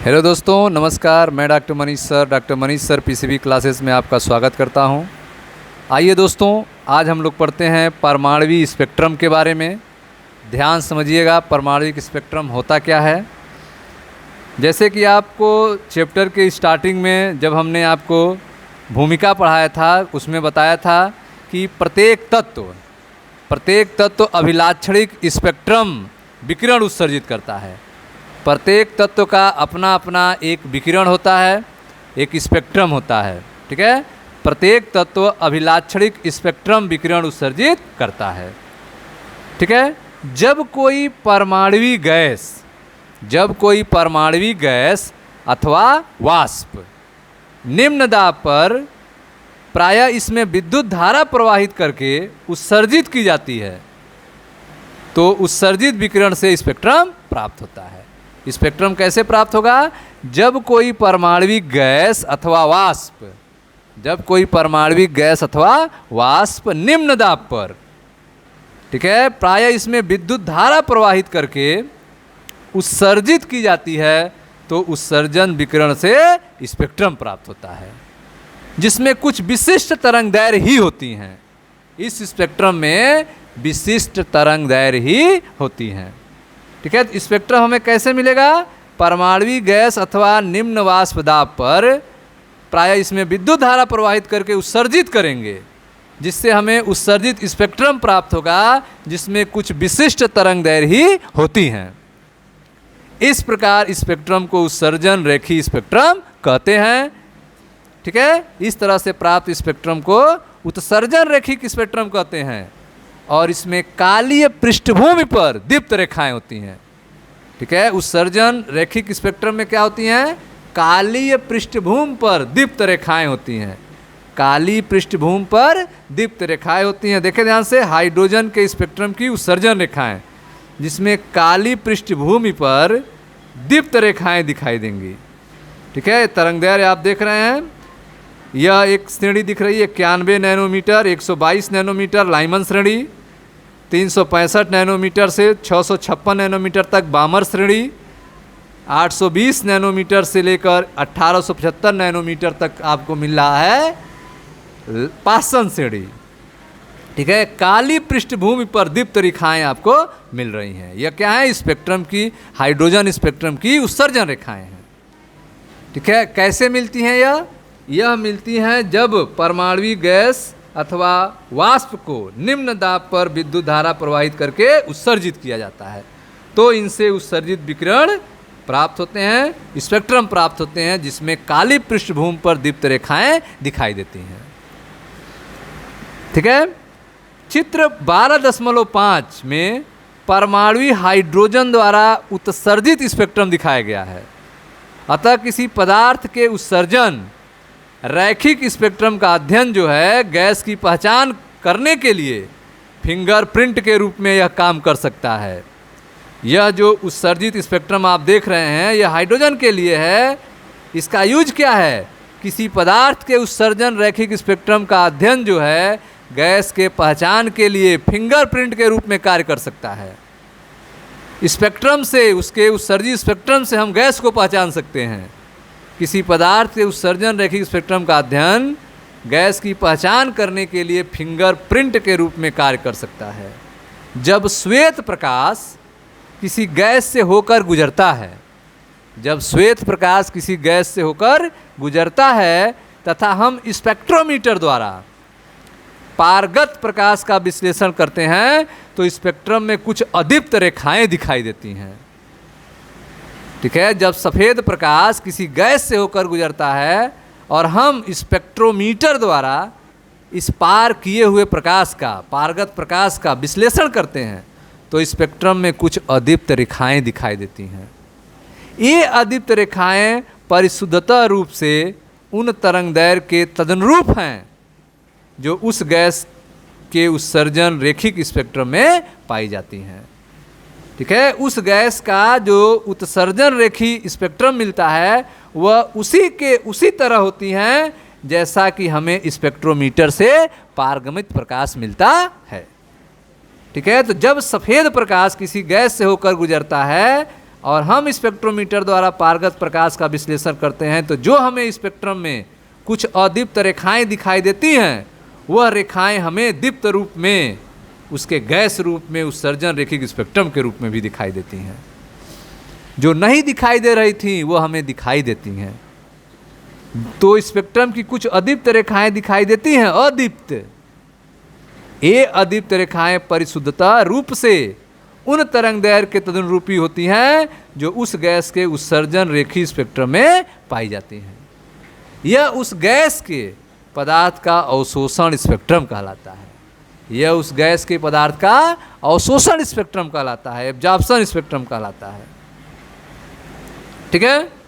Hello दोस्तों, नमस्कार। मैं doctor Manish sir PCB classes में आपका स्वागत करता हूं। आइए दोस्तों, आज हम लोग पढ़ते हैं परमाणु स्पेक्ट्रम के बारे में। ध्यान समझिएगा, परमाणु स्पेक्ट्रम होता क्या है। जैसे कि आपको चैप्टर के स्टार्टिंग में जब हमने आपको भूमिका पढ़ाया था, उसमें बताया था कि प्रत्येक तत्व अभिलाक्षणिक स्पेक्ट्रम विकिरण उत्सर्जित करता है। प्रत्येक तत्व का अपना अपना एक विकिरण होता है, एक स्पेक्ट्रम होता है। ठीक है, प्रत्येक तत्व अभिलाक्षणिक स्पेक्ट्रम विकिरण उत्सर्जित करता है। ठीक है, जब कोई परमाणु गैस अथवा वाष्प निम्न दाब पर प्रायः इसमें विद्युत धारा प्रवाहित करके उत्सर्जित की जाती है, तो उत्सर्जित विकिरण से स्पेक्ट्रम प्राप्त होता है। स्पेक्ट्रम कैसे प्राप्त होगा? जब कोई परमाणु गैस अथवा वाष्प निम्न दाब पर, ठीक है, प्रायः इसमें विद्युत धारा प्रवाहित करके उत्सर्जित की जाती है, तो उत्सर्जन विकिरण से स्पेक्ट्रम प्राप्त होता है, जिसमें कुछ विशिष्ट तरंग दैर्घ्य ही होती हैं। इस स्पेक्ट्रम में विशिष्ट तरंग दैर्घ्य ही होती हैं। ठीक है, स्पेक्ट्रम हमें कैसे मिलेगा? परमाणु गैस अथवा निम्न वाष्प दाब पर प्रायः इसमें विद्युत धारा प्रवाहित करके उत्सर्जित करेंगे, जिससे हमें उत्सर्जित स्पेक्ट्रम प्राप्त होगा, जिसमें कुछ विशिष्ट तरंग दैर्घ्य ही होती हैं। इस प्रकार स्पेक्ट्रम को उत्सर्जन रेखी स्पेक्ट्रम कहते हैं। ठीक है, इस तरह से प्राप्त स्पेक्ट्रम को उत्सर्जन रेखिक स्पेक्ट्रम कहते हैं, और इसमें कालीय पृष्ठभूमि पर दीप्त रेखाएं होती हैं। ठीक है, उत्सर्जन रेखिक स्पेक्ट्रम में क्या होती हैं? कालीय पृष्ठभूमि पर दीप्त रेखाएं होती हैं। काली पृष्ठभूमि पर दीप्त रेखाएं होती हैं। देखें ध्यान से, हाइड्रोजन के स्पेक्ट्रम की उत्सर्जन रेखाएं, जिसमें काली पृष्ठभूमि पर दीप्त रेखाएं दिखाई देंगी। ठीक है, तरंग दैर्घ्य आप देख रहे हैं, यह एक श्रेणी दिख रही है 91 नैनोमीटर, 122 नैनोमीटर लाइमन श्रेणी, 365 नैनोमीटर से 656 नैनोमीटर तक बामर श्रेणी, 820 नैनोमीटर से लेकर 1875 नैनोमीटर तक आपको मिल रहा है पासन श्रेणी। ठीक है, काली पृष्ठभूमि पर दीप्त रेखाएं आपको मिल रही हैं। यह क्या है? स्पेक्ट्रम की, हाइड्रोजन स्पेक्ट्रम की उत्सर्जन रेखाएं हैं। ठीक है, कैसे मिलती हैं यह मिलती हैं जब परमाणु गैस अथवा वाष्प को निम्न दाब पर विद्युत धारा प्रवाहित करके उत्सर्जित किया जाता है, तो इनसे उत्सर्जित विकिरण प्राप्त होते हैं, स्पेक्ट्रम प्राप्त होते हैं, जिसमें काली पृष्ठभूमि पर दीप्त रेखाएं दिखाई देती हैं। ठीक है, चित्र 12.5 में परमाणु हाइड्रोजन द्वारा उत्सर्जित स्पेक्ट्रम दिखाया गया है। अतः किसी पदार्थ के उत्सर्जन रैखिक स्पेक्ट्रम का अध्ययन जो है, गैस की पहचान करने के लिए फिंगरप्रिंट के रूप में यह काम कर सकता है। यह जो उत्सर्जित स्पेक्ट्रम आप देख रहे हैं, यह हाइड्रोजन के लिए है। इसका यूज क्या है? किसी पदार्थ के उत्सर्जन रैखिक स्पेक्ट्रम का अध्ययन जो है, गैस के पहचान के लिए फिंगरप्रिंट के रूप में कार्य कर सकता है। स्पेक्ट्रम से, उसके उत्सर्जित स्पेक्ट्रम से हम गैस को पहचान सकते हैं। किसी पदार्थ के उत्सर्जन रैखिक स्पेक्ट्रम का अध्ययन गैस की पहचान करने के लिए फिंगरप्रिंट के रूप में कार्य कर सकता है। जब श्वेत प्रकाश किसी गैस से होकर गुजरता है, तथा हम स्पेक्ट्रोमीटर द्वारा पारगत प्रकाश का विश्लेषण करते हैं, तो स्पेक्ट्रम में कुछ अदीप्त रेखाएं दिखाई देती हैं। ठीक है, जब सफ़ेद प्रकाश किसी गैस से होकर गुजरता है और हम स्पेक्ट्रोमीटर द्वारा इस पार किए हुए प्रकाश का, पारगत प्रकाश का विश्लेषण करते हैं, तो स्पेक्ट्रम में कुछ अदीप्त रेखाएं दिखाई देती हैं। ये अदीप्त रेखाएं परिशुद्धतः रूप से उन तरंग दैर्घ्य के तदनुरूप हैं जो उस गैस के उत्सर्जन रेखिक स्पेक्ट्रम में पाई जाती हैं। ठीक है, उस गैस का जो उत्सर्जन रेखी स्पेक्ट्रम मिलता है, वह उसी तरह होती हैं जैसा कि हमें स्पेक्ट्रोमीटर से पारगमित प्रकाश मिलता है। ठीक है, तो जब सफ़ेद प्रकाश किसी गैस से होकर गुजरता है और हम स्पेक्ट्रोमीटर द्वारा पारगत प्रकाश का विश्लेषण करते हैं, तो जो हमें स्पेक्ट्रम में कुछ अदीप्त रेखाएं दिखाई देती हैं, वह रेखाएं हमें दीप्त रूप में, उसके गैस रूप में, उत्सर्जन रेखिक स्पेक्ट्रम के रूप में भी दिखाई देती हैं। जो नहीं दिखाई दे रही थी वो हमें दिखाई देती हैं। तो स्पेक्ट्रम की कुछ अदीप्त रेखाएं दिखाई देती हैं, अदीप्त। ये अदीप्त रेखाएं परिशुद्धता रूप से उन तरंग दैर्घ्य के तदनुरूपी होती हैं जो उस गैस के उत्सर्जन रेखी स्पेक्ट्रम में पाई जाती हैं। यह उस गैस के पदार्थ का अवशोषण स्पेक्ट्रम कहलाता है। यह उस गैस के पदार्थ का अवशोषण स्पेक्ट्रम कहलाता है, एब्जॉर्प्शन स्पेक्ट्रम कहलाता है। ठीक है।